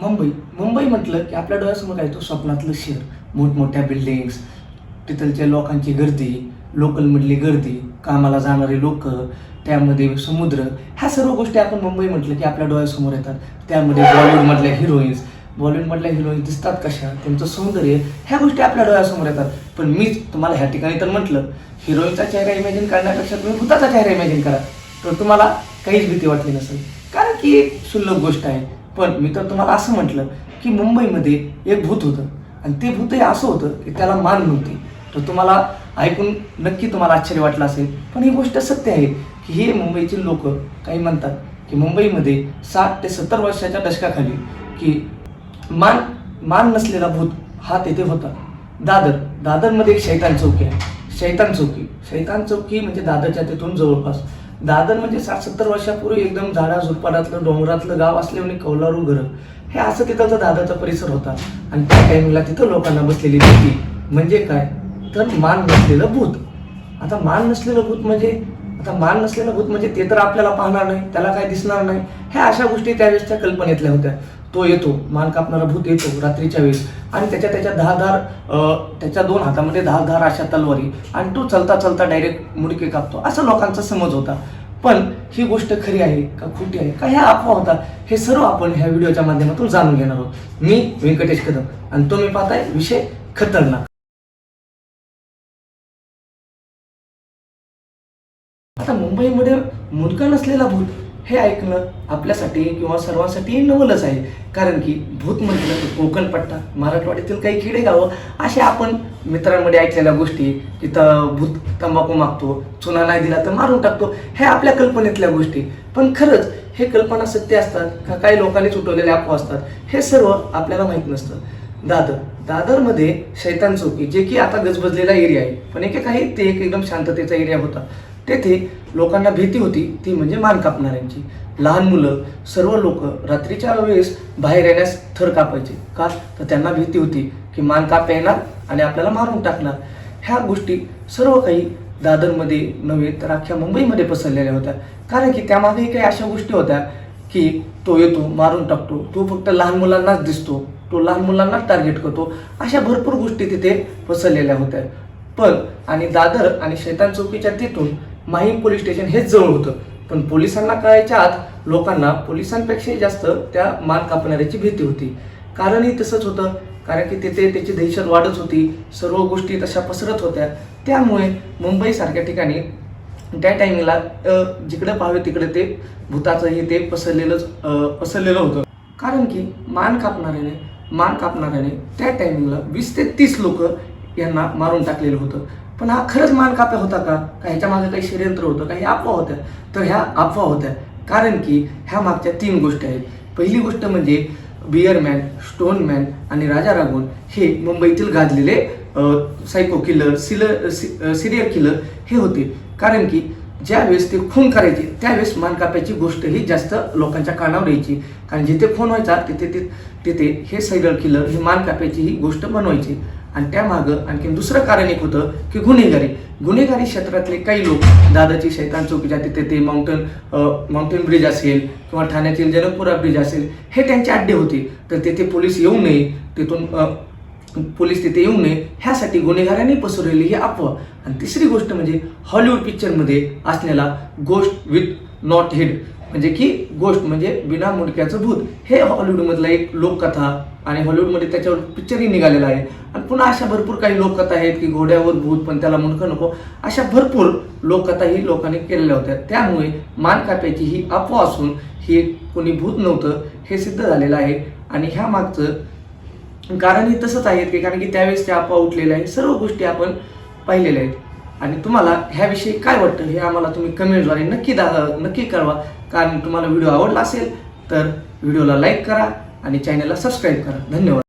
मुंबई म्हटलं की आपल्या डोळ्यासमोर काय तो स्वप्नातलं शहर, मोठमोठ्या बिल्डिंग्स, तिथलच्या लोकांची गर्दी, लोकलमधली गर्दी, कामाला जाणारे लोक, त्यामध्ये समुद्र, ह्या सर्व गोष्टी आपण मुंबई म्हटलं की आपल्या डोळ्यासमोर येतात. त्यामध्ये बॉलिवूडमधल्या हिरोईन्स दिसतात कशा, त्यांचं सौंदर्य, ह्या गोष्टी आपल्या डोळ्यासमोर येतात. पण मीच तुम्हाला ह्या ठिकाणी तर म्हटलं, हिरोईनचा चेहरा इमॅजिन करण्यापेक्षा तुम्ही भूताचा चेहरा इमॅजिन करा, तर तुम्हाला काहीच भीती वाटली नसेल, कारण की एक क्षुल्लक गोष्ट आहे. पण मी तर तुम्हाला असं म्हटलं की मुंबईमध्ये एक भूत होतं, आणि ते भूतही असं होतं की त्याला मान नव्हती. तर तुम्हाला ऐकून नक्की तुम्हाला आश्चर्य वाटलं असेल, पण ही गोष्ट सत्य आहे की हे मुंबईचे लोक काही म्हणतात की मुंबईमध्ये 60 ते 70 वर्षाच्या दशकाखाली की मान नसलेला भूत हा तेथे होता. दादरमध्ये एक शैतान चौकी आहे. शैतान चौकी म्हणजे दादरच्या तिथून जवळपास. दादर म्हणजे 60-70 वर्षापूर्वी एकदम झाडा झुडपाडातलं डोंगरातलं गाव असल्याने कौलारू घरं, हे असं तिथलचा दादरचा परिसर होता. आणि त्या टाइमला तिथं लोकांना बसलेली भीती म्हणजे काय, तर मान नसलेलं भूत. आता मान नसलेलं भूत म्हणजे ते तर आपल्याला पाहणार नाही, त्याला काय दिसणार नाही, ह्या अशा गोष्टी त्यावेळेसच्या कल्पनेतल्या होत्या. तो येतो, मान कापणारा भूत येतो रात्रीच्या वेळेस, आणि त्याच्या 2 हातामध्ये धारदार अशा तलवारी, आणि तो चलता डायरेक्ट मुडके कापतो, असं लोकांचा समज होता. पण ही गोष्ट खरी आहे का खोटी आहे का, ह्या अफवा होता, हे सर्व आपण ह्या व्हिडिओच्या माध्यमातून जाणून घेणार आहोत. मी व्यंकटेश कदम, आणि तुम्ही पाहताय विषय खतरनाक. आता मुंबईमध्ये मुंडका नसलेला भूत हे ऐकणं आपल्यासाठी किंवा सर्वांसाठी नवलच आहे. कारण की भूत म्हटलं तर कोकण पट्टा, मराठवाड्यातील काही खेडेगावं असे आपण मित्रांमध्ये ऐकलेल्या गोष्टी, तिथं भूत तंबाखू मागतो, चुना नाही दिला तर मारून टाकतो, ह्या आपल्या कल्पनेतल्या गोष्टी. पण खरंच हे कल्पना सत्य असतात का काही लोकांनी सुटवलेल्या अफवा असतात, हे सर्व आपल्याला माहीत नसतं. दादरमध्ये शैतान चौकी, जे की आता गजबजलेला एरिया आहे, पण ते एक एकदम शांततेचा एरिया होता. तेथे लोकांना भीती होती, ती म्हणजे मान कापणाऱ्यांची. लहान मुलं, सर्व लोक रात्रीच्या वेळेस बाहेर येण्यास थर कापायचे. का, तर त्यांना भीती होती की मान काप येणार आणि आपल्याला मारून टाकणार. ह्या गोष्टी सर्व काही दादरमध्ये नव्हे तर अख्ख्या मुंबईमध्ये पसरलेल्या होत्या. कारण की त्यामागेही काही अशा गोष्टी होत्या की तो येतो, मारून टाकतो, तो फक्त लहान मुलांनाच दिसतो, तो लहान मुलांनाच टार्गेट करतो, अशा भरपूर गोष्टी तिथे पसरलेल्या होत्या. पण आणि दादर आणि शैतान चौकीच्या तिथून माहीम पोलीस स्टेशन हेच जवळ होतं. पण पोलिसांना कळायच्या आत लोकांना पोलिसांपेक्षाही जास्त त्या मान कापणाऱ्याची भीती होती. कारणही तसंच होतं, कारण की तिथे त्याची दहशत वाढत होती, सर्व गोष्टी तशा पसरत होत्या. त्यामुळे मुंबईसारख्या ठिकाणी त्या टायमिंगला जिकडे पाहावे तिकडे ते भूताचंही ते पसरलेलं होतं. कारण की मान कापणाऱ्याने त्या टायमिंगला 20 ते 30 लोक यांना मारून टाकलेलं होतं. पण हा खरंच मान काप्या होता का ह्याच्या मागे काही षडयंत्र होतं का, ह्या अफवा होत्या? तर ह्या अफवा होत्या. कारण की ह्या मागच्या 3 गोष्टी आहेत. पहिली गोष्ट म्हणजे बिअरमॅन, स्टोनमॅन आणि राजा राघवन हे मुंबईतील गाजलेले सायको किलर, सिरियल किलर हे होते. कारण की ज्यावेळेस ते खून करायचे त्यावेळेस मानकाप्याची गोष्ट ही जास्त लोकांच्या कानावर यायची. कारण जिथे खून व्हायचा तिथे हे सिरियल किलर हे मानकाप्याची ही गोष्ट बनवायची. आणि त्यामागं आणखीन दुसरं कारण एक होतं की गुन्हेगारी क्षेत्रातले काही लोक दादरची शैतान चौकीच्या तिथे ते माउंटेन ब्रिज असेल किंवा ठाण्यातील जनकपुरा ब्रिज असेल, हे त्यांचे अड्डे होते. तर तिथे पोलीस येऊ नये, तिथे येऊ नये ह्यासाठी गुन्हेगारांनी पसरवलेली ही अफवा. आणि तिसरी गोष्ट म्हणजे हॉलिवूड पिक्चरमध्ये असलेला गोस्ट विथ नॉट हेड, म्हणजे की गोष्ट म्हणजे बिना मुंडक्याचं भूत, हे हॉलिवूडमधला एक लोककथा, आणि हॉलिवूडमध्ये त्याच्यावर पिक्चरही निघालेला आहे. आणि पुन्हा अशा भरपूर काही लोककथा आहेत की घोड्यावर भूत पण त्याला मुंडकं नको, अशा भरपूर लोककथा ही लोकांनी केलेल्या होत्या. त्यामुळे मान काप्याची ही अफवा असून ही कोणी भूत नव्हतं हे सिद्ध झालेलं आहे. आणि ह्या मागचं कारणही तसंच आहे की कारण की त्यावेळेस त्या अफवा उठलेल्या आहे, सर्व गोष्टी आपण पाहिलेल्या आहेत. आणि तुम्हाला ह्याविषयी काय वाटतं हे आम्हाला तुम्ही कमेंटद्वारे नक्की कळवा. कारण तुम्हाला व्हिडिओ आवडला असेल तर व्हिडिओला लाईक करा आणि चॅनलला सबस्क्राईब करा. धन्यवाद.